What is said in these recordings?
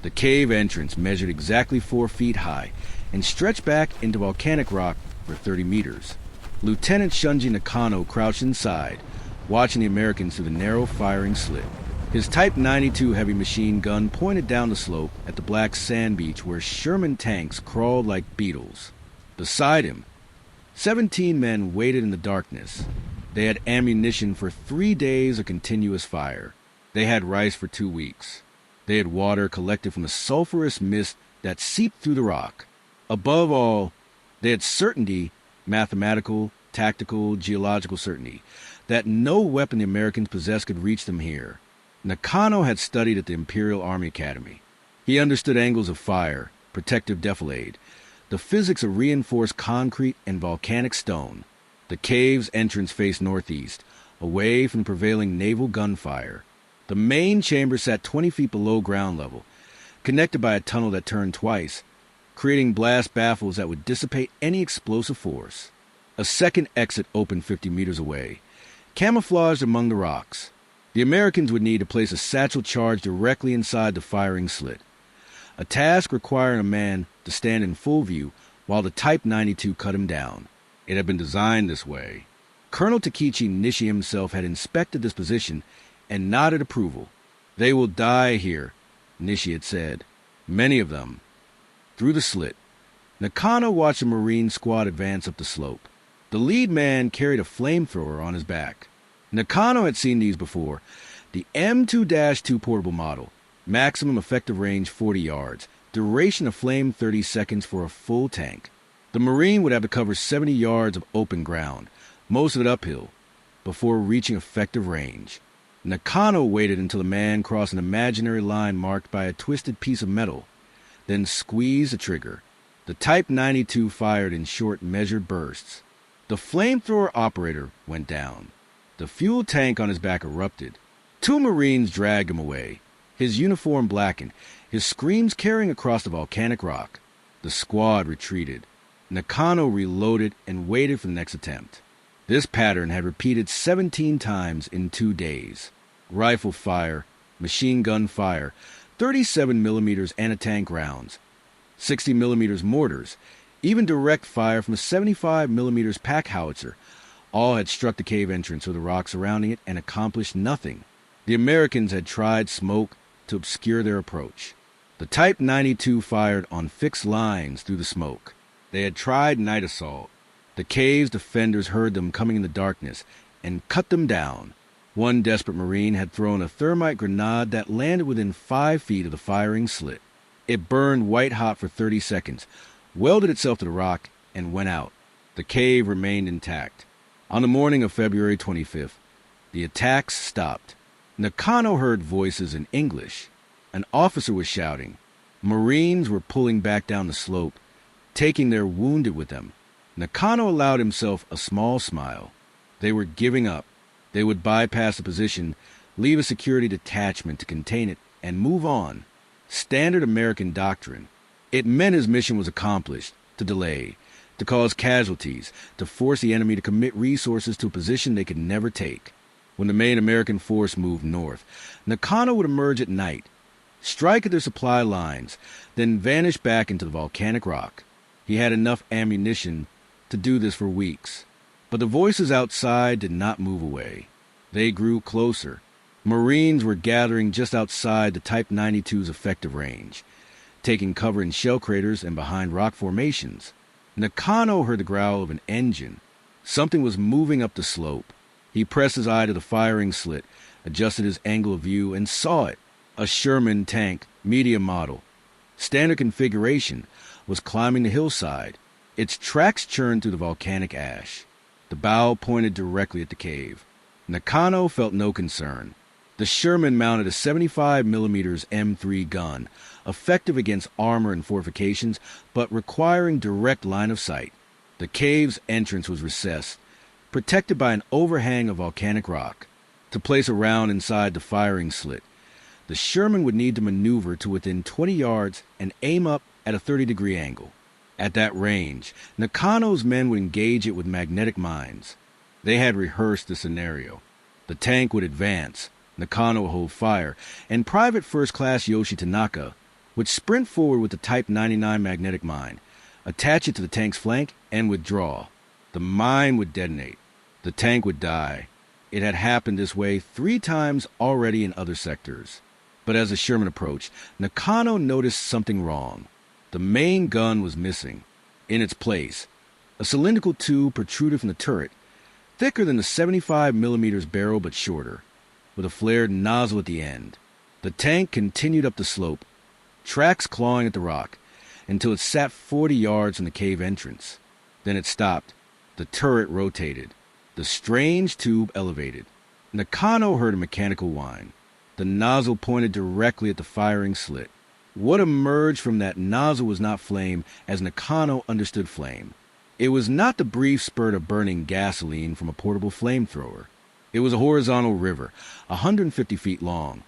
The cave entrance measured exactly 4 feet high and stretched back into volcanic rock for 30 meters. Lieutenant Shunji Nakano crouched inside, watching the Americans through the narrow firing slit. His Type 92 heavy machine gun pointed down the slope at the black sand beach where Sherman tanks crawled like beetles. Beside him, 17 men waited in the darkness. They had ammunition for 3 days of continuous fire. They had rice for 2 weeks. They had water collected from the sulfurous mist that seeped through the rock. Above all, they had certainty, mathematical, tactical, geological certainty, that no weapon the Americans possessed could reach them here. Nakano had studied at the Imperial Army Academy. He understood angles of fire, protective defilade, the physics of reinforced concrete and volcanic stone. The cave's entrance faced northeast, away from the prevailing naval gunfire. The main chamber sat 20 feet below ground level, connected by a tunnel that turned twice, creating blast baffles that would dissipate any explosive force. A second exit opened 50 meters away, camouflaged among the rocks. The Americans would need to place a satchel charge directly inside the firing slit, a task requiring a man to stand in full view while the Type 92 cut him down. It had been designed this way. Colonel Takechi Nishi himself had inspected this position and nodded approval. "They will die here," Nishi had said. Many of them. Through the slit, Nakano watched a Marine squad advance up the slope. The lead man carried a flamethrower on his back. Nakano had seen these before. The M2-2 portable model. Maximum effective range 40 yards. Duration of flame 30 seconds for a full tank. The Marine would have to cover 70 yards of open ground, most of it uphill, before reaching effective range. Nakano waited until the man crossed an imaginary line marked by a twisted piece of metal, then squeezed the trigger. The Type 92 fired in short, measured bursts. The flamethrower operator went down. The fuel tank on his back erupted. 2 Marines dragged him away, his uniform blackened, his screams carrying across the volcanic rock. The squad retreated. Nakano reloaded and waited for the next attempt. This pattern had repeated 17 times in 2 days. Rifle fire, machine gun fire, 37 millimeters anti-tank rounds, 60 millimeters mortars, even direct fire from a 75 millimeters pack howitzer. All had struck the cave entrance or the rock surrounding it and accomplished nothing. The Americans had tried smoke to obscure their approach. The Type 92 fired on fixed lines through the smoke. They had tried night assault. The cave's defenders heard them coming in the darkness and cut them down. One desperate Marine had thrown a thermite grenade that landed within 5 feet of the firing slit. It burned white-hot for 30 seconds, welded itself to the rock, and went out. The cave remained intact. On the morning of February 25th, the attacks stopped. Nakano heard voices in English. An officer was shouting. Marines were pulling back down the slope, taking their wounded with them. Nakano allowed himself a small smile. They were giving up. They would bypass the position, leave a security detachment to contain it, and move on. Standard American doctrine. It meant his mission was accomplished, to delay, to cause casualties, to force the enemy to commit resources to a position they could never take. When the main American force moved north, Nakano would emerge at night, strike at their supply lines, then vanish back into the volcanic rock. He had enough ammunition to do this for weeks. But the voices outside did not move away. They grew closer. Marines were gathering just outside the Type 92's effective range, taking cover in shell craters and behind rock formations. Nakano heard the growl of an engine. Something was moving up the slope. He pressed his eye to the firing slit, adjusted his angle of view, and saw it. A Sherman tank, medium model, standard configuration, was climbing the hillside. Its tracks churned through the volcanic ash. The bow pointed directly at the cave. Nakano felt no concern. The Sherman mounted a 75 millimeters M3 gun, effective against armor and fortifications, but requiring direct line of sight. The cave's entrance was recessed, protected by an overhang of volcanic rock. To place a round inside the firing slit, the Sherman would need to maneuver to within 20 yards and aim up at a 30-degree angle. At that range, Nakano's men would engage it with magnetic mines. They had rehearsed the scenario. The tank would advance, Nakano would hold fire, and Private First Class Yoshi Tanaka would sprint forward with the Type 99 magnetic mine, attach it to the tank's flank, and withdraw. The mine would detonate. The tank would die. It had happened this way 3 times already in other sectors. But as the Sherman approached, Nakano noticed something wrong. The main gun was missing. In its place, a cylindrical tube protruded from the turret, thicker than the 75mm barrel but shorter, with a flared nozzle at the end. The tank continued up the slope, tracks clawing at the rock, until it sat 40 yards from the cave entrance. Then it stopped. The turret rotated. The strange tube elevated. Nakano heard a mechanical whine. The nozzle pointed directly at the firing slit. What emerged from that nozzle was not flame, as Nakano understood flame. It was not the brief spurt of burning gasoline from a portable flamethrower. It was a horizontal river, 150 feet long,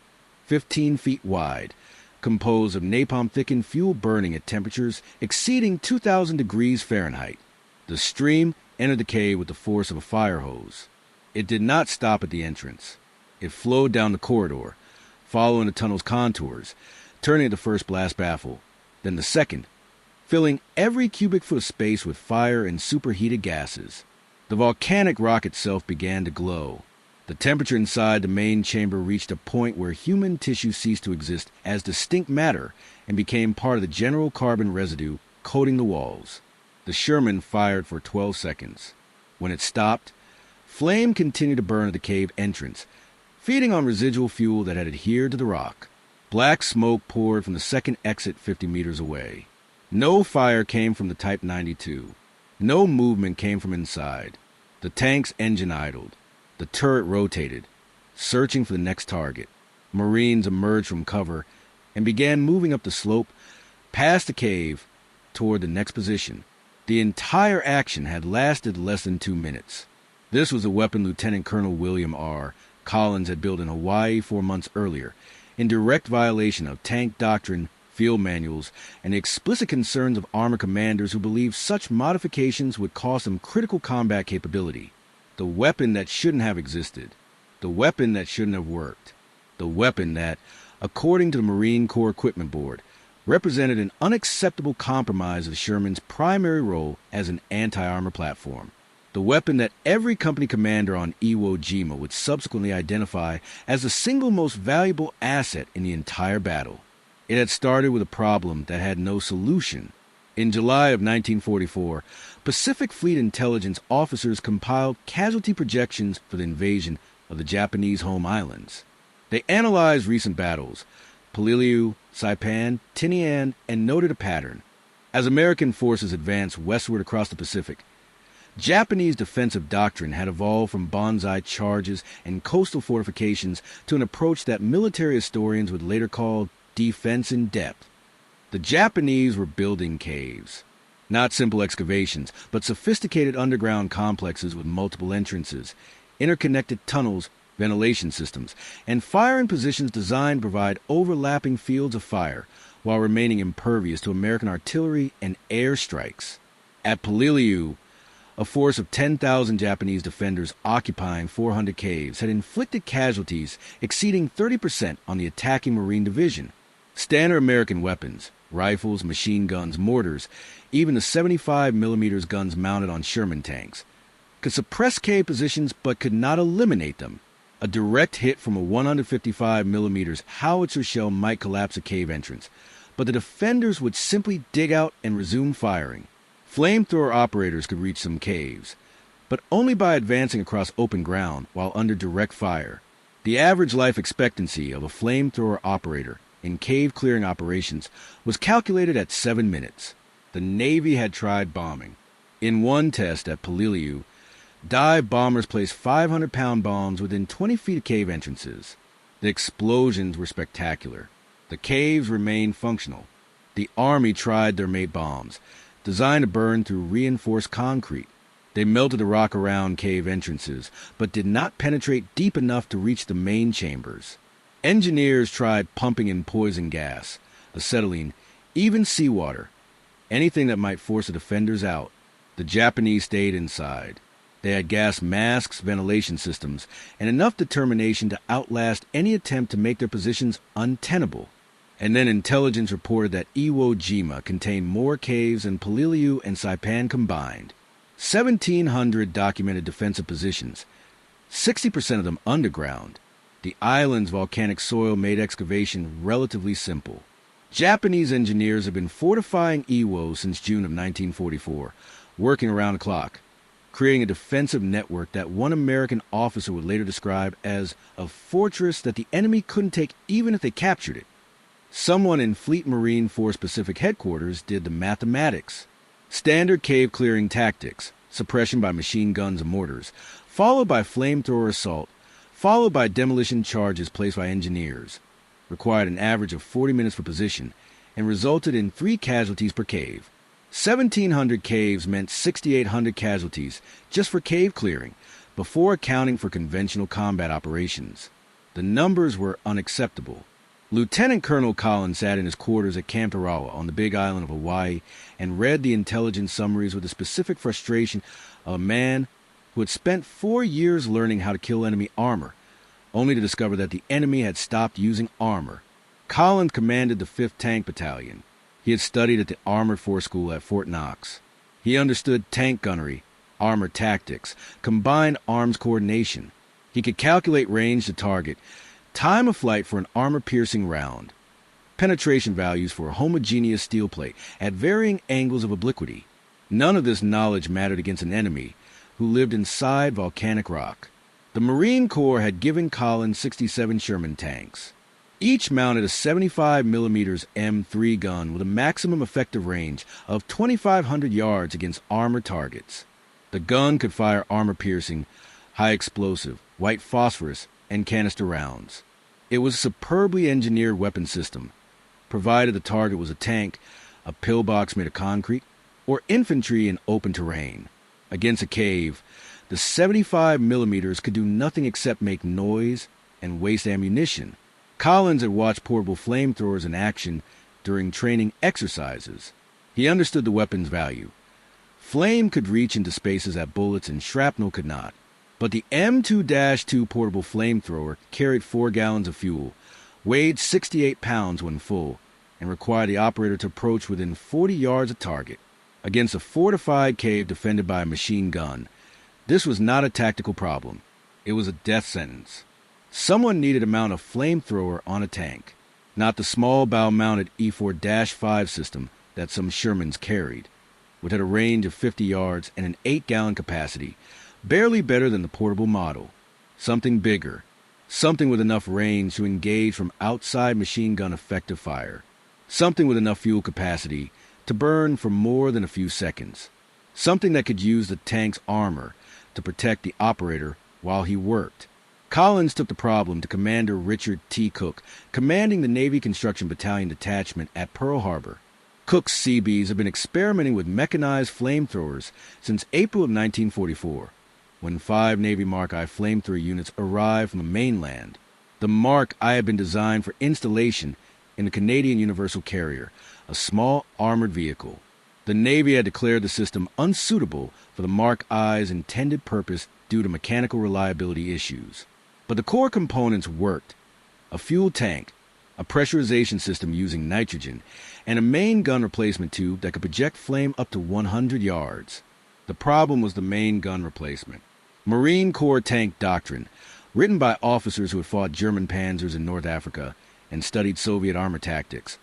15 feet wide, composed of napalm-thickened fuel burning at temperatures exceeding 2,000 degrees Fahrenheit. The stream entered the cave with the force of a fire hose. It did not stop at the entrance. It flowed down the corridor, following the tunnel's contours, turning at the first blast baffle, then the second, filling every cubic foot of space with fire and superheated gases. The volcanic rock itself began to glow. The temperature inside the main chamber reached a point where human tissue ceased to exist as distinct matter and became part of the general carbon residue coating the walls. The Sherman fired for 12 seconds. When it stopped, flame continued to burn at the cave entrance, feeding on residual fuel that had adhered to the rock. Black smoke poured from the second exit 50 meters away. No fire came from the Type 92. No movement came from inside. The tank's engine idled. The turret rotated, searching for the next target. Marines emerged from cover and began moving up the slope, past the cave, toward the next position. The entire action had lasted less than 2 minutes. This was a weapon Lieutenant Colonel William R. Collins had built in Hawaii 4 months earlier, in direct violation of tank doctrine, field manuals, and the explicit concerns of armor commanders who believed such modifications would cost them critical combat capability. The weapon that shouldn't have existed. The weapon that shouldn't have worked. The weapon that, according to the Marine Corps Equipment Board, represented an unacceptable compromise of Sherman's primary role as an anti-armor platform. The weapon that every company commander on Iwo Jima would subsequently identify as the single most valuable asset in the entire battle. It had started with a problem that had no solution. In July of 1944, Pacific Fleet intelligence officers compiled casualty projections for the invasion of the Japanese home islands. They analyzed recent battles, Peleliu, Saipan, Tinian, and noted a pattern. As American forces advanced westward across the Pacific, Japanese defensive doctrine had evolved from banzai charges and coastal fortifications to an approach that military historians would later call defense in depth. The Japanese were building caves. Not simple excavations, but sophisticated underground complexes with multiple entrances, interconnected tunnels, ventilation systems, and firing positions designed to provide overlapping fields of fire while remaining impervious to American artillery and air strikes. At Peleliu, a force of 10,000 Japanese defenders occupying 400 caves had inflicted casualties exceeding 30% on the attacking Marine Division. Standard American weapons, rifles, machine guns, mortars, even the 75mm guns mounted on Sherman tanks, could suppress cave positions but could not eliminate them. A direct hit from a 155mm howitzer shell might collapse a cave entrance, but the defenders would simply dig out and resume firing. Flamethrower operators could reach some caves, but only by advancing across open ground while under direct fire. The average life expectancy of a flamethrower operator in cave-clearing operations was calculated at 7 minutes. The Navy had tried bombing. In one test at Peleliu, dive bombers placed 500-pound bombs within 20 feet of cave entrances. The explosions were spectacular. The caves remained functional. The Army tried their mate bombs, designed to burn through reinforced concrete. They melted the rock around cave entrances, but did not penetrate deep enough to reach the main chambers. Engineers tried pumping in poison gas, acetylene, even seawater, anything that might force the defenders out. The Japanese stayed inside. They had gas masks, ventilation systems, and enough determination to outlast any attempt to make their positions untenable. And then intelligence reported that Iwo Jima contained more caves than Peleliu and Saipan combined. 1,700 documented defensive positions, 60% of them underground. The island's volcanic soil made excavation relatively simple. Japanese engineers have been fortifying Iwo since June of 1944, working around the clock, creating a defensive network that one American officer would later describe as a fortress that the enemy couldn't take even if they captured it. Someone in Fleet Marine Force Pacific Headquarters did the mathematics. Standard cave clearing tactics, suppression by machine guns and mortars, followed by flamethrower assault, followed by demolition charges placed by engineers, required an average of 40 minutes per position, and resulted in 3 casualties per cave. 1,700 caves meant 6,800 casualties just for cave clearing, before accounting for conventional combat operations. The numbers were unacceptable. Lieutenant Colonel Collins sat in his quarters at Camp Tarawa on the Big Island of Hawaii and read the intelligence summaries with the specific frustration of a man who had spent 4 years learning how to kill enemy armor, only to discover that the enemy had stopped using armor. Collins commanded the 5th Tank Battalion. He had studied at the Armored Force School at Fort Knox. He understood tank gunnery, armor tactics, combined arms coordination. He could calculate range to target, time of flight for an armor-piercing round, penetration values for a homogeneous steel plate at varying angles of obliquity. None of this knowledge mattered against an enemy who lived inside volcanic rock. The Marine Corps had given Collins 67 Sherman tanks. Each mounted a 75mm M3 gun with a maximum effective range of 2,500 yards against armor targets. The gun could fire armor-piercing, high-explosive, white phosphorus, and canister rounds. It was a superbly engineered weapon system, provided the target was a tank, a pillbox made of concrete, or infantry in open terrain. Against a cave, the 75mm could do nothing except make noise and waste ammunition. Collins had watched portable flamethrowers in action during training exercises. He understood the weapon's value. Flame could reach into spaces that bullets and shrapnel could not. But the M2-2 portable flamethrower carried 4 gallons of fuel, weighed 68 pounds when full, and required the operator to approach within 40 yards of target. Against a fortified cave defended by a machine gun, this was not a tactical problem. It was a death sentence. Someone needed to mount a flamethrower on a tank, not the small bow-mounted E4-5 system that some Shermans carried, which had a range of 50 yards and an 8-gallon capacity, barely better than the portable model. Something bigger, something with enough range to engage from outside machine gun effective fire, something with enough fuel capacity to burn for more than a few seconds, something that could use the tank's armor to protect the operator while he worked. Collins took the problem to Commander Richard T. Cook, commanding the Navy Construction Battalion Detachment at Pearl Harbor. Cook's Seabees have been experimenting with mechanized flamethrowers since April of 1944, when 5 Navy Mark I flamethrower units arrived from the mainland. The Mark I had been designed for installation in the Canadian Universal Carrier, a small armored vehicle. The Navy had declared the system unsuitable for the Mark I's intended purpose due to mechanical reliability issues. But the core components worked: a fuel tank, a pressurization system using nitrogen, and a main gun replacement tube that could project flame up to 100 yards. The problem was the main gun replacement. Marine Corps tank doctrine, written by officers who had fought German panzers in North Africa and studied Soviet armor tactics,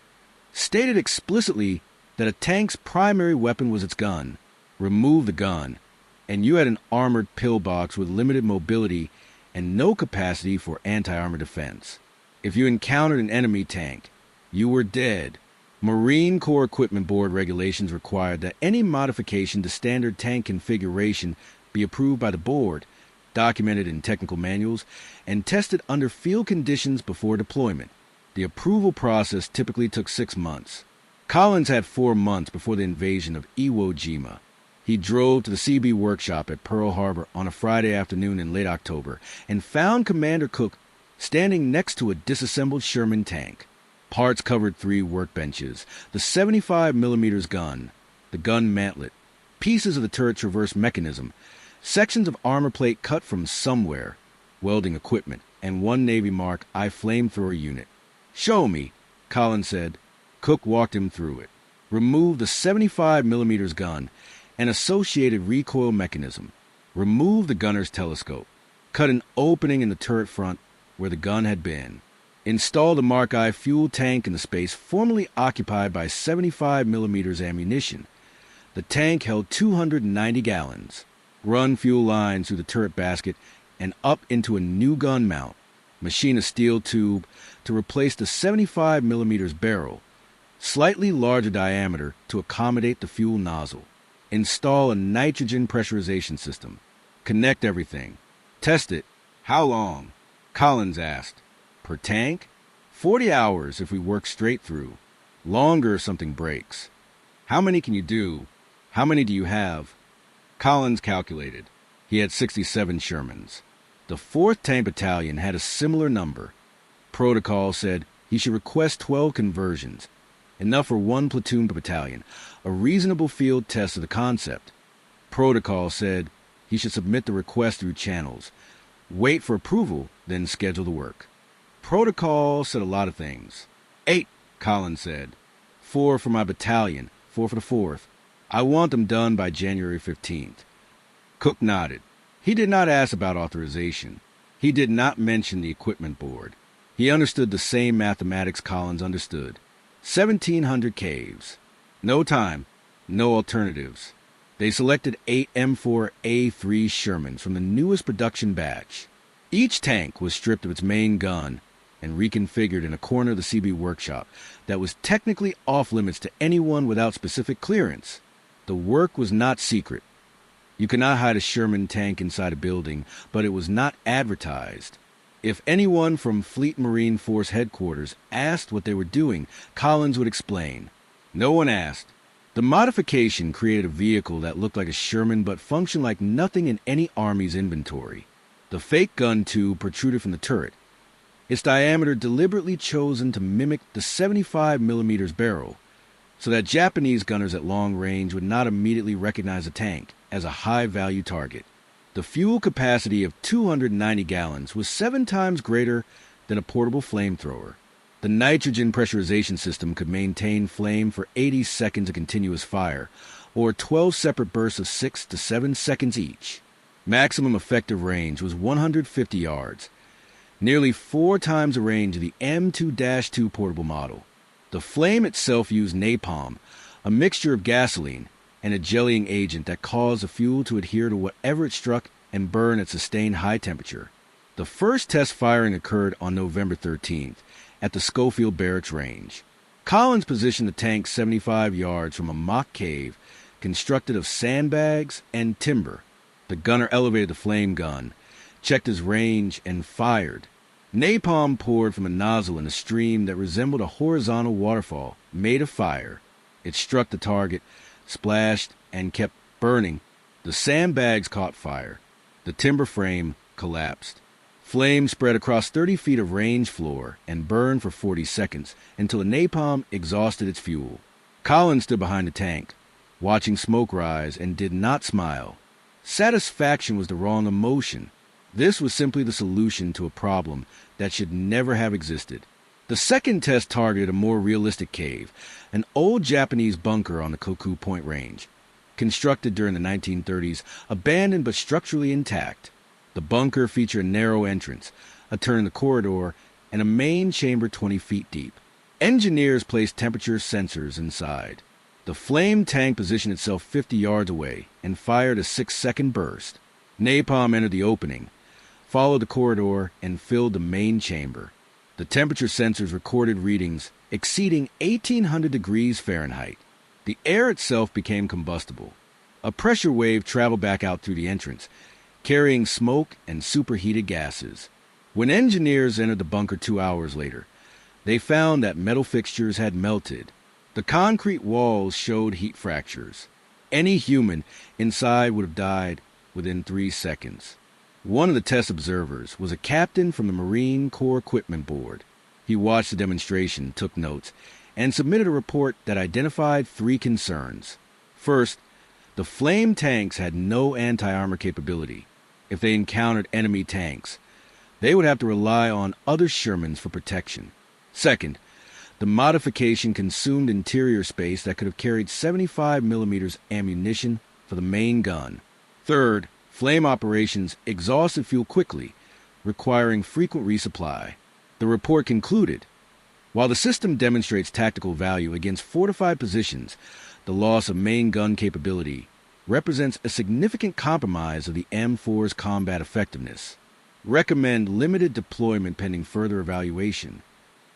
stated explicitly that a tank's primary weapon was its gun. Remove the gun, and you had an armored pillbox with limited mobility and no capacity for anti-armor defense. If you encountered an enemy tank, you were dead. Marine Corps Equipment Board regulations required that any modification to standard tank configuration be approved by the board, documented in technical manuals, and tested under field conditions before deployment. The approval process typically took 6 months. Collins had 4 months before the invasion of Iwo Jima. He drove to the CB workshop at Pearl Harbor on a Friday afternoon in late October and found Commander Cook standing next to a disassembled Sherman tank. Parts covered 3 workbenches, the 75mm gun, the gun mantlet, pieces of the turret traverse mechanism, sections of armor plate cut from somewhere, welding equipment, and 1 Navy Mark I flamethrower unit. "Show me," Collins said. Cook walked him through it. Remove the 75mm gun and associated recoil mechanism. Remove the gunner's telescope. Cut an opening in the turret front where the gun had been. Install the Mark I fuel tank in the space formerly occupied by 75mm ammunition. The tank held 290 gallons. Run fuel lines through the turret basket and up into a new gun mount. Machine a steel tube to replace the 75mm barrel, slightly larger diameter to accommodate the fuel nozzle. Install a nitrogen pressurization system. Connect everything. Test it. How long? Collins asked. Per tank? 40 hours if we work straight through. Longer if something breaks. How many can you do? How many do you have? Collins calculated. He had 67 Shermans. The 4th Tank Battalion had a similar number. Protocol said he should request 12 conversions, enough for 1 platoon per battalion, a reasonable field test of the concept. Protocol said he should submit the request through channels, wait for approval, then schedule the work. Protocol said a lot of things. 8, Collins said. 4 for my battalion, 4 for the 4th. I want them done by January 15th. Cook nodded. He did not ask about authorization. He did not mention the equipment board. He understood the same mathematics Collins understood. 1,700 caves. No time, no alternatives. They selected 8 M4A3 Shermans from the newest production batch. Each tank was stripped of its main gun and reconfigured in a corner of the CB workshop that was technically off-limits to anyone without specific clearance. The work was not secret. You could not hide a Sherman tank inside a building, but it was not advertised. If anyone from Fleet Marine Force headquarters asked what they were doing, Collins would explain. No one asked. The modification created a vehicle that looked like a Sherman but functioned like nothing in any Army's inventory. The fake gun tube protruded from the turret, its diameter deliberately chosen to mimic the 75mm barrel, so that Japanese gunners at long range would not immediately recognize the tank as a high-value target. The fuel capacity of 290 gallons was 7 times greater than a portable flamethrower. The nitrogen pressurization system could maintain flame for 80 seconds of continuous fire, or 12 separate bursts of 6 to 7 seconds each. Maximum effective range was 150 yards, nearly 4 times the range of the M2-2 portable model. The flame itself used napalm, a mixture of gasoline and a jellying agent that caused the fuel to adhere to whatever it struck and burn at sustained high temperature. The first test firing occurred on November 13th at the Schofield Barracks Range. Collins positioned the tank 75 yards from a mock cave constructed of sandbags and timber. The gunner elevated the flame gun, checked his range, and fired. Napalm poured from a nozzle in a stream that resembled a horizontal waterfall made of fire. It struck the target, splashed, and kept burning. The sandbags caught fire. The timber frame collapsed. Flame spread across 30 feet of range floor and burned for 40 seconds until the napalm exhausted its fuel. Collins stood behind the tank, watching smoke rise, and did not smile. Satisfaction was the wrong emotion. This was simply the solution to a problem that should never have existed. The second test targeted a more realistic cave, an old Japanese bunker on the Koku Point Range, constructed during the 1930s, abandoned but structurally intact. The bunker featured a narrow entrance, a turn in the corridor, and a main chamber 20 feet deep. Engineers placed temperature sensors inside. The flame tank positioned itself 50 yards away and fired a 6-second burst. Napalm entered the opening, followed the corridor, and filled the main chamber. The temperature sensors recorded readings exceeding 1,800 degrees Fahrenheit. The air itself became combustible. A pressure wave traveled back out through the entrance, carrying smoke and superheated gases. When engineers entered the bunker 2 hours later, they found that metal fixtures had melted. The concrete walls showed heat fractures. Any human inside would have died within 3 seconds. One of the test observers was a captain from the Marine Corps Equipment Board. He watched the demonstration, took notes, and submitted a report that identified 3 concerns. First, the flame tanks had no anti-armor capability. If they encountered enemy tanks, they would have to rely on other Shermans for protection. Second, the The modification consumed interior space that could have carried 75 millimeters ammunition for the main gun. Third, flame operations exhausted fuel quickly, requiring frequent resupply. The report concluded, while the system demonstrates tactical value against fortified positions, the loss of main gun capability represents a significant compromise of the M4's combat effectiveness. Recommend limited deployment pending further evaluation.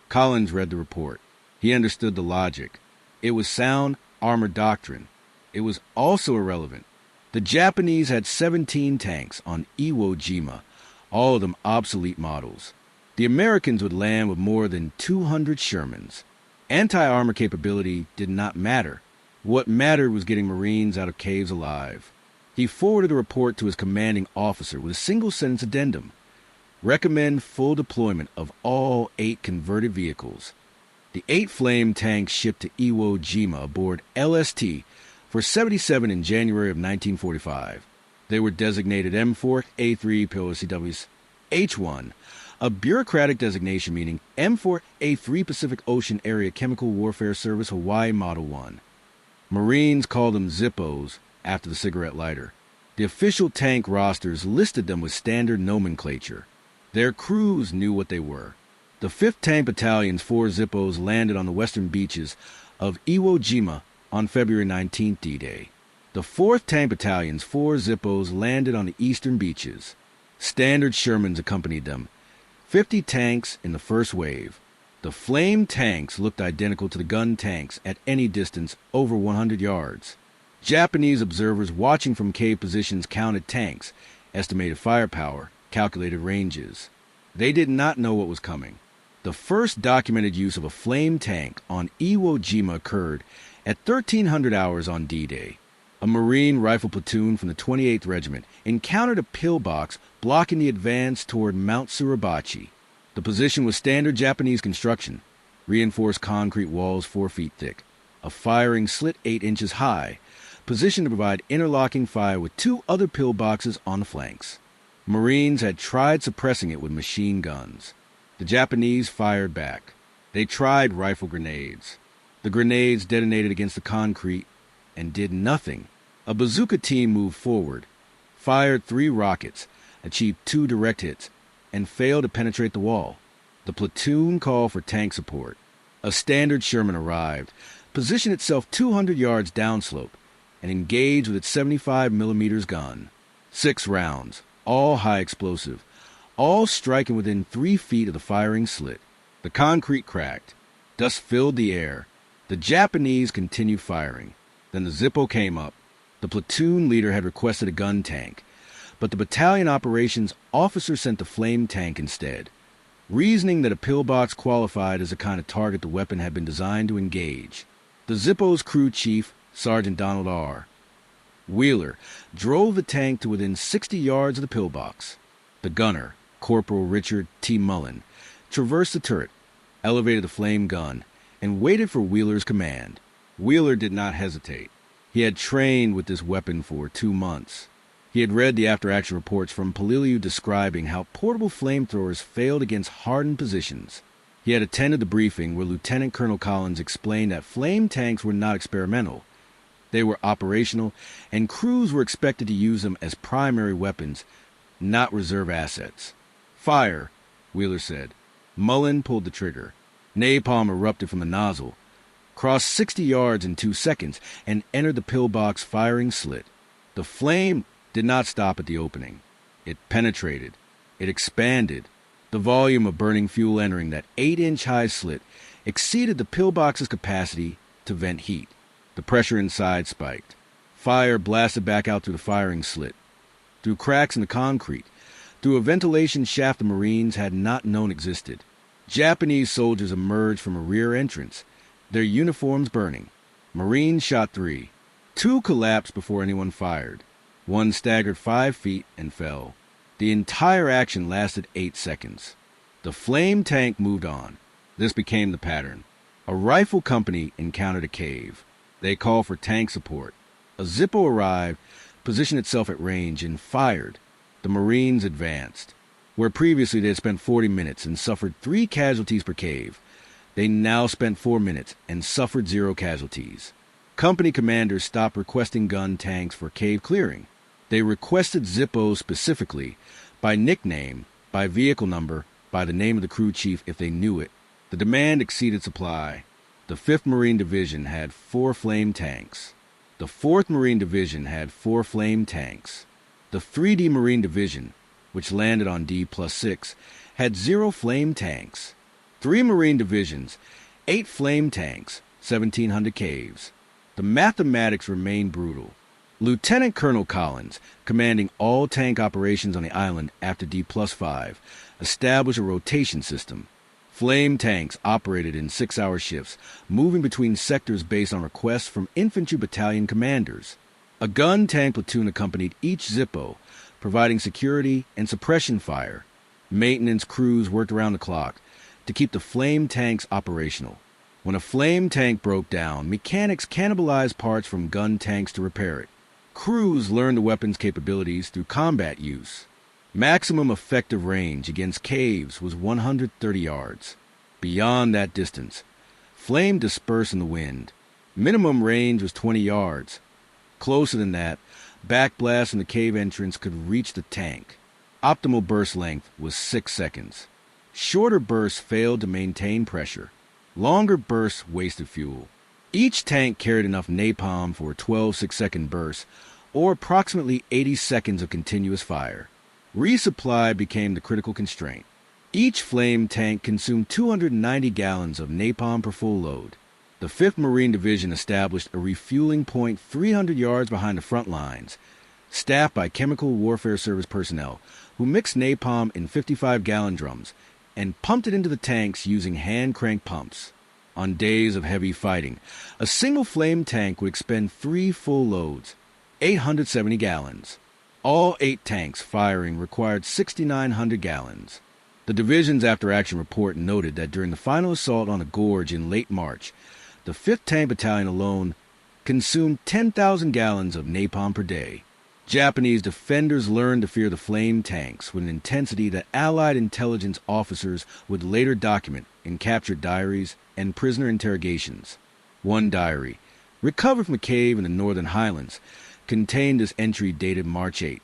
Collins read the report. He understood the logic. It was sound armor doctrine. It was also irrelevant. The Japanese had 17 tanks on Iwo Jima, all of them obsolete models. The Americans would land with more than 200 Shermans. Anti-armor capability did not matter. What mattered was getting Marines out of caves alive. He forwarded the report to his commanding officer with a single-sentence addendum. Recommend full deployment of all 8 converted vehicles. The 8 flame tanks shipped to Iwo Jima aboard LST for 77 in January of 1945. They were designated M4A3 POCWs H1, a bureaucratic designation meaning M4A3 Pacific Ocean Area Chemical Warfare Service Hawaii Model 1. Marines called them Zippos after the cigarette lighter. The official tank rosters listed them with standard nomenclature. Their crews knew what they were. The 5th Tank Battalion's 4 Zippos landed on the western beaches of Iwo Jima on February 19th D-Day. The 4th Tank Battalion's 4 Zippos landed on the eastern beaches. Standard Shermans accompanied them, 50 tanks in the first wave. The flame tanks looked identical to the gun tanks at any distance over 100 yards. Japanese observers watching from cave positions counted tanks, estimated firepower, calculated ranges. They did not know what was coming. The first documented use of a flame tank on Iwo Jima occurred at 1300 hours on D-Day. A Marine rifle platoon from the 28th Regiment encountered a pillbox blocking the advance toward Mount Suribachi. The position was standard Japanese construction, reinforced concrete walls 4 feet thick, a firing slit 8 inches high, positioned to provide interlocking fire with 2 other pillboxes on the flanks. Marines had tried suppressing it with machine guns. The Japanese fired back. They tried rifle grenades. The grenades detonated against the concrete and did nothing. A bazooka team moved forward, fired 3 rockets, achieved 2 direct hits, and failed to penetrate the wall. The platoon called for tank support. A standard Sherman arrived, positioned itself 200 yards downslope, and engaged with its 75 millimeters gun. 6 rounds, all high explosive, all striking within 3 feet of the firing slit. The concrete cracked. Dust filled the air. The Japanese continued firing. Then the Zippo came up. The platoon leader had requested a gun tank, but the battalion operations officer sent the flame tank instead, reasoning that a pillbox qualified as the kind of target the weapon had been designed to engage. The Zippo's crew chief, Sergeant Donald R. Wheeler, drove the tank to within 60 yards of the pillbox. The gunner, Corporal Richard T. Mullen, traversed the turret, elevated the flame gun, and waited for Wheeler's command. Wheeler did not hesitate. He had trained with this weapon for 2 months. He had read the after-action reports from Paliliu describing how portable flamethrowers failed against hardened positions. He had attended the briefing where Lieutenant Colonel Collins explained that flame tanks were not experimental. They were operational, and crews were expected to use them as primary weapons, not reserve assets. "Fire," Wheeler said. Mullen pulled the trigger. Napalm erupted from the nozzle, crossed 60 yards in 2 seconds, and entered the pillbox firing slit. The flame did not stop at the opening. It penetrated. It expanded. The volume of burning fuel entering that 8-inch high slit exceeded the pillbox's capacity to vent heat. The pressure inside spiked. Fire blasted back out through the firing slit, through cracks in the concrete, through a ventilation shaft the Marines had not known existed. Japanese soldiers emerged from a rear entrance, their uniforms burning. Marines shot 3. 2 collapsed before anyone fired. 1 staggered 5 feet and fell. The entire action lasted 8 seconds. The flame tank moved on. This became the pattern. A rifle company encountered a cave. They called for tank support. A Zippo arrived, positioned itself at range, and fired. The Marines advanced. Where previously they had spent 40 minutes and suffered 3 casualties per cave, They now spent 4 minutes and suffered 0 casualties. Company commanders stopped requesting gun tanks for cave clearing. They requested Zippo specifically, by nickname, by vehicle number, by the name of the crew chief if they knew it. The demand exceeded supply. The 5th Marine Division had 4 flame tanks. The 4th Marine Division had 4 flame tanks. The 3D Marine Division, which landed on D+6, had 0 flame tanks. 3 Marine Divisions, 8 flame tanks, 1,700 caves. The mathematics remained brutal. Lieutenant Colonel Collins, commanding all tank operations on the island after D+5, established a rotation system. Flame tanks operated in 6-hour shifts, moving between sectors based on requests from infantry battalion commanders. A gun tank platoon accompanied each Zippo, providing security and suppression fire. Maintenance crews worked around the clock to keep the flame tanks operational. When a flame tank broke down, mechanics cannibalized parts from gun tanks to repair it. Crews learned the weapon's capabilities through combat use. Maximum effective range against caves was 130 yards. Beyond that distance, flame dispersed in the wind. Minimum range was 20 yards. Closer than that, backblast from the cave entrance could reach the tank. Optimal burst length was 6 seconds. Shorter bursts failed to maintain pressure. Longer bursts wasted fuel. Each tank carried enough napalm for a 12 6-second burst, or approximately 80 seconds of continuous fire. Resupply became the critical constraint. Each flame tank consumed 290 gallons of napalm per full load. The 5th Marine Division established a refueling point 300 yards behind the front lines, staffed by Chemical Warfare Service personnel who mixed napalm in 55-gallon drums and pumped it into the tanks using hand-crank pumps. On days of heavy fighting, a single flame tank would expend 3 full loads, 870 gallons. All 8 tanks firing required 6,900 gallons. The division's after-action report noted that during the final assault on a gorge in late March, the 5th Tank Battalion alone consumed 10,000 gallons of napalm per day. Japanese defenders learned to fear the flame tanks with an intensity that Allied intelligence officers would later document in captured diaries and prisoner interrogations. One diary, recovered from a cave in the Northern Highlands, contained this entry dated March 8.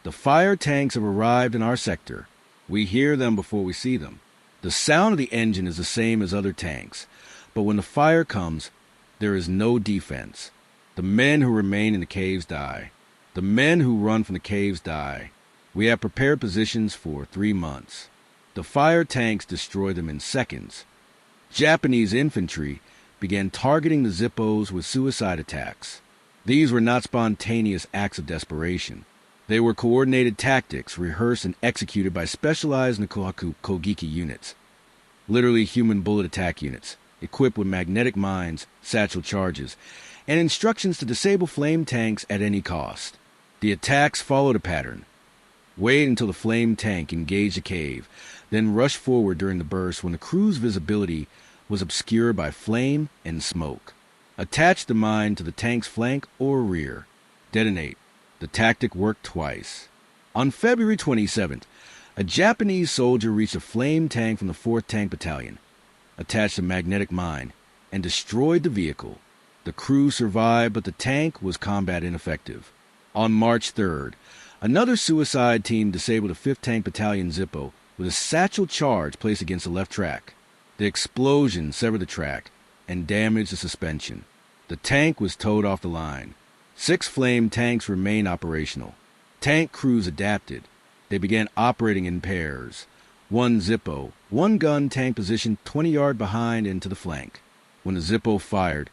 The fire tanks have arrived in our sector. We hear them before we see them. The sound of the engine is the same as other tanks, but when the fire comes, there is no defense. The men who remain in the caves die. The men who run from the caves die. We have prepared positions for 3 months. The fire tanks destroy them in seconds. Japanese infantry began targeting the Zippos with suicide attacks. These were not spontaneous acts of desperation. They were coordinated tactics rehearsed and executed by specialized Nikohaku Kogiki units, literally human bullet attack units, equipped with magnetic mines, satchel charges, and instructions to disable flame tanks at any cost. The attacks followed a pattern. Wait until the flame tank engaged a cave, then rush forward during the burst when the crew's visibility was obscured by flame and smoke. Attach the mine to the tank's flank or rear. Detonate. The tactic worked twice. On February 27th, a Japanese soldier reached a flame tank from the 4th Tank Battalion, attached a magnetic mine, and destroyed the vehicle. The crew survived, but the tank was combat ineffective. On March 3rd, another suicide team disabled a 5th Tank Battalion Zippo with a satchel charge placed against the left track. The explosion severed the track and damaged the suspension. The tank was towed off the line. 6 flame tanks remained operational. Tank crews adapted. They began operating in pairs. 1 Zippo, 1 gun tank positioned 20 yards behind and to the flank. When the Zippo fired,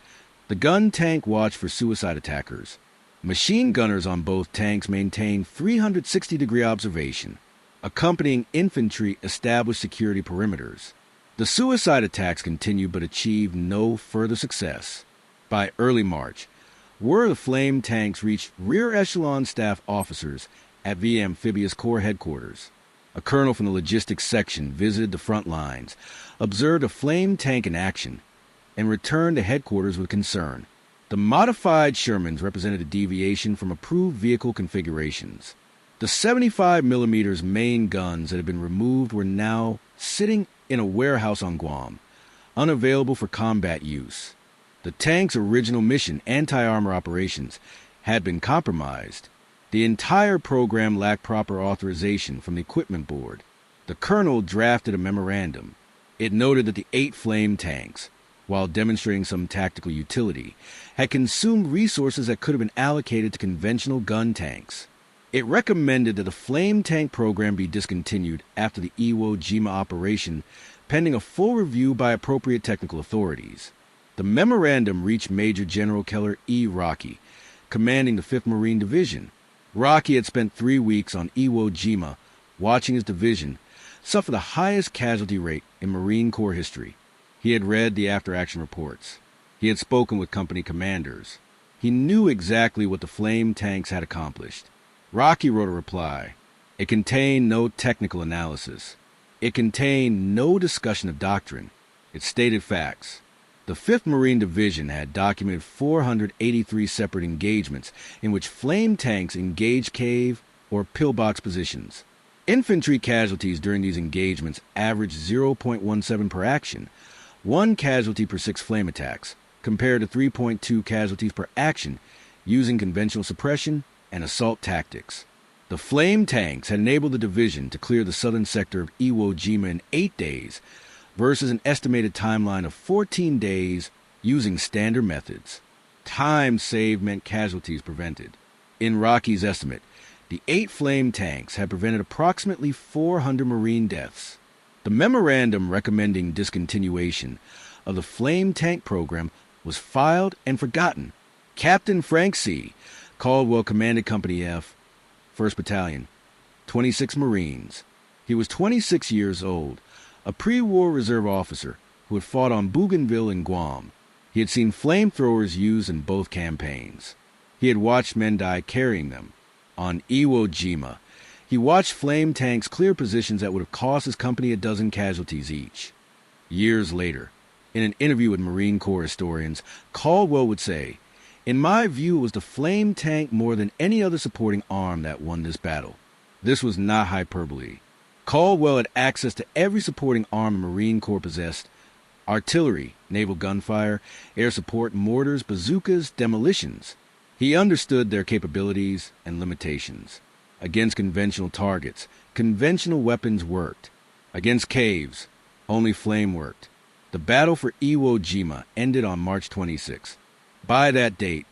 the gun tank watched for suicide attackers. Machine gunners on both tanks maintained 360-degree observation. Accompanying infantry established security perimeters. The suicide attacks continued but achieved no further success. By early March, word of flame tanks reached rear echelon staff officers at VA Amphibious Corps headquarters. A colonel from the logistics section visited the front lines, observed a flame tank in action, and returned to headquarters with concern. The modified Shermans represented a deviation from approved vehicle configurations. The 75mm main guns that had been removed were now sitting in a warehouse on Guam. unavailable for combat use. The tank's original mission, anti-armor operations, had been compromised. The entire program lacked proper authorization from the equipment board. The colonel drafted a memorandum. It noted that the 8 flame tanks, while demonstrating some tactical utility, had consumed resources that could have been allocated to conventional gun tanks. It recommended that the flame tank program be discontinued after the Iwo Jima operation, pending a full review by appropriate technical authorities. The memorandum reached Major General Keller E. Rocky, commanding the 5th Marine Division. Rocky had spent 3 weeks on Iwo Jima, watching his division suffer the highest casualty rate in Marine Corps history. He had read the after-action reports. He had spoken with company commanders. He knew exactly what the flame tanks had accomplished. Rocky wrote a reply. It contained no technical analysis. It contained no discussion of doctrine. It stated facts. The 5th Marine Division had documented 483 separate engagements in which flame tanks engaged cave or pillbox positions. Infantry casualties during these engagements averaged 0.17 per action, 1 casualty per 6 flame attacks, compared to 3.2 casualties per action using conventional suppression and assault tactics. The flame tanks had enabled the division to clear the southern sector of Iwo Jima in 8 days versus an estimated timeline of 14 days using standard methods. Time saved meant casualties prevented. In Rocky's estimate, the 8 flame tanks had prevented approximately 400 Marine deaths. The memorandum recommending discontinuation of the flame tank program was filed and forgotten. Captain Frank C. Caldwell commanded Company F, 1st Battalion, 26 Marines. He was 26 years old, a pre-war reserve officer who had fought on Bougainville and Guam. He had seen flamethrowers used in both campaigns. He had watched men die carrying them. On Iwo Jima, he watched flame tanks clear positions that would have cost his company a dozen casualties each. Years later, in an interview with Marine Corps historians, Caldwell would say, "In my view, it was the flame tank more than any other supporting arm that won this battle." This was not hyperbole. Caldwell had access to every supporting arm the Marine Corps possessed: artillery, naval gunfire, air support, mortars, bazookas, demolitions. He understood their capabilities and limitations. Against conventional targets, conventional weapons worked. Against caves, only flame worked. The battle for Iwo Jima ended on March 26. By that date,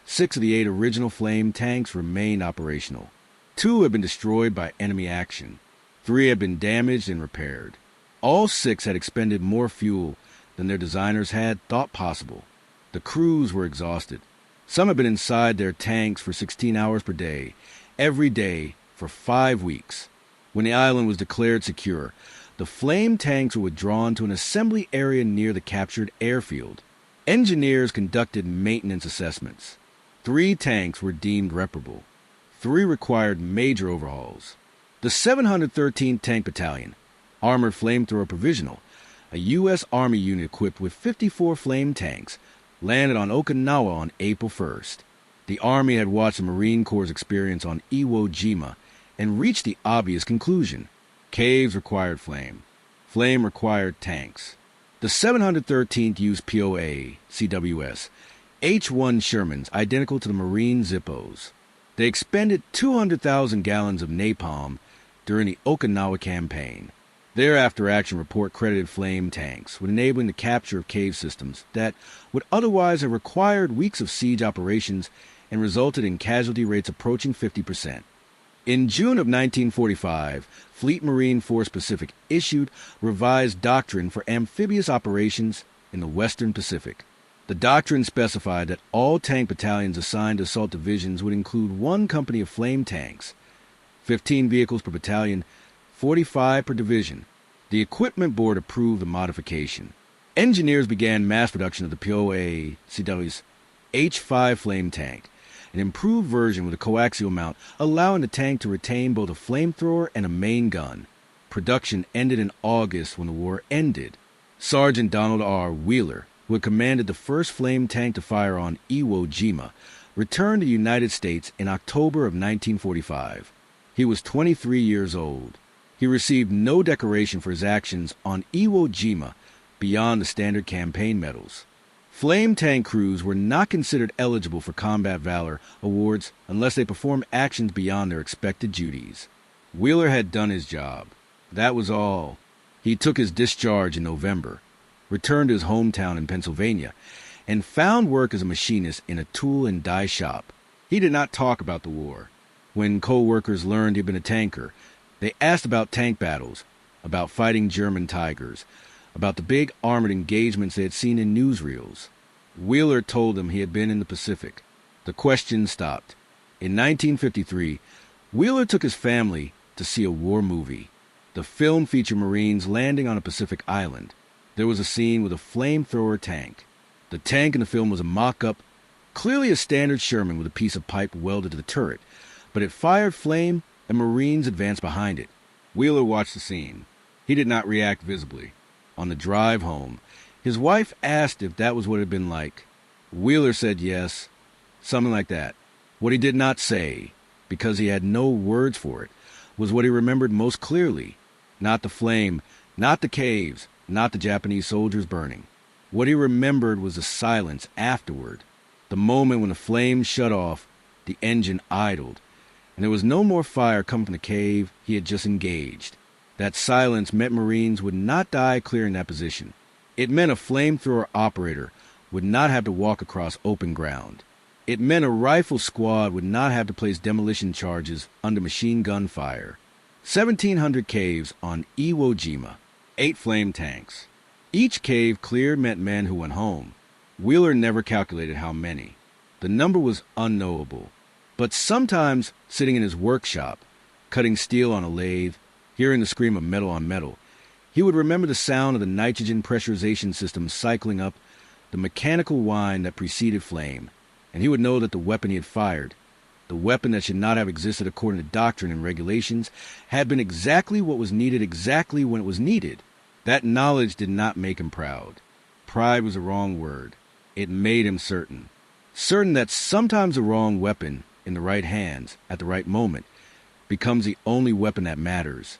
6 of the 8 original flame tanks remained operational. 2 had been destroyed by enemy action. 3 had been damaged and repaired. All 6 had expended more fuel than their designers had thought possible. The crews were exhausted. Some had been inside their tanks for 16 hours per day, every day for 5 weeks. When the island was declared secure, the flame tanks were withdrawn to an assembly area near the captured airfield. Engineers conducted maintenance assessments. 3 tanks were deemed reparable. 3 required major overhauls. The 713th Tank Battalion, Armored Flamethrower Provisional, a U.S. Army unit equipped with 54 flame tanks, landed on Okinawa on April 1st. The Army had watched the Marine Corps' experience on Iwo Jima and reached the obvious conclusion: caves required flame. Flame required tanks. The 713th used POA, CWS, H-1 Shermans identical to the Marine Zippos. They expended 200,000 gallons of napalm during the Okinawa campaign. Their after-action report credited flame tanks with enabling the capture of cave systems that would otherwise have required weeks of siege operations and resulted in casualty rates approaching 50%. In June of 1945, Fleet Marine Force Pacific issued revised doctrine for amphibious operations in the Western Pacific. The doctrine specified that all tank battalions assigned to assault divisions would include 1 company of flame tanks, 15 vehicles per battalion, 45 per division. The Equipment Board approved the modification. Engineers began mass production of the POA CW's H-5 flame tank, an improved version with a coaxial mount, allowing the tank to retain both a flamethrower and a main gun. Production ended in August when the war ended. Sergeant Donald R. Wheeler, who had commanded the first flame tank to fire on Iwo Jima, returned to the United States in October of 1945. He was 23 years old. He received no decoration for his actions on Iwo Jima beyond the standard campaign medals. Flame tank crews were not considered eligible for combat valor awards unless they performed actions beyond their expected duties. Wheeler had done his job. That was all. He took his discharge in November, returned to his hometown in Pennsylvania, and found work as a machinist in a tool and die shop. He did not talk about the war. When co-workers learned he'd been a tanker, they asked about tank battles, about fighting German Tigers, about the big armored engagements they had seen in newsreels. Wheeler told them he had been in the Pacific. The questions stopped. In 1953, Wheeler took his family to see a war movie. The film featured Marines landing on a Pacific island. There was a scene with a flamethrower tank. The tank in the film was a mock-up, clearly a standard Sherman with a piece of pipe welded to the turret, but it fired flame and Marines advanced behind it. Wheeler watched the scene. He did not react visibly. On the drive home, his wife asked if that was what it had been like. Wheeler said yes, something like that. What he did not say, because he had no words for it, was what he remembered most clearly. Not the flame, not the caves, not the Japanese soldiers burning. What he remembered was the silence afterward, the moment when the flames shut off, the engine idled, and there was no more fire coming from the cave he had just engaged. That silence meant Marines would not die clearing that position. It meant a flamethrower operator would not have to walk across open ground. It meant a rifle squad would not have to place demolition charges under machine gun fire. 1,700 caves on Iwo Jima, 8 flame tanks. Each cave cleared meant men who went home. Wheeler never calculated how many. The number was unknowable. But sometimes, sitting in his workshop, cutting steel on a lathe, hearing the scream of metal on metal, he would remember the sound of the nitrogen pressurization system cycling up, the mechanical whine that preceded flame, and he would know that the weapon he had fired, the weapon that should not have existed according to doctrine and regulations, had been exactly what was needed exactly when it was needed. That knowledge did not make him proud. Pride was the wrong word. It made him certain. Certain that sometimes the wrong weapon, in the right hands, at the right moment, becomes the only weapon that matters.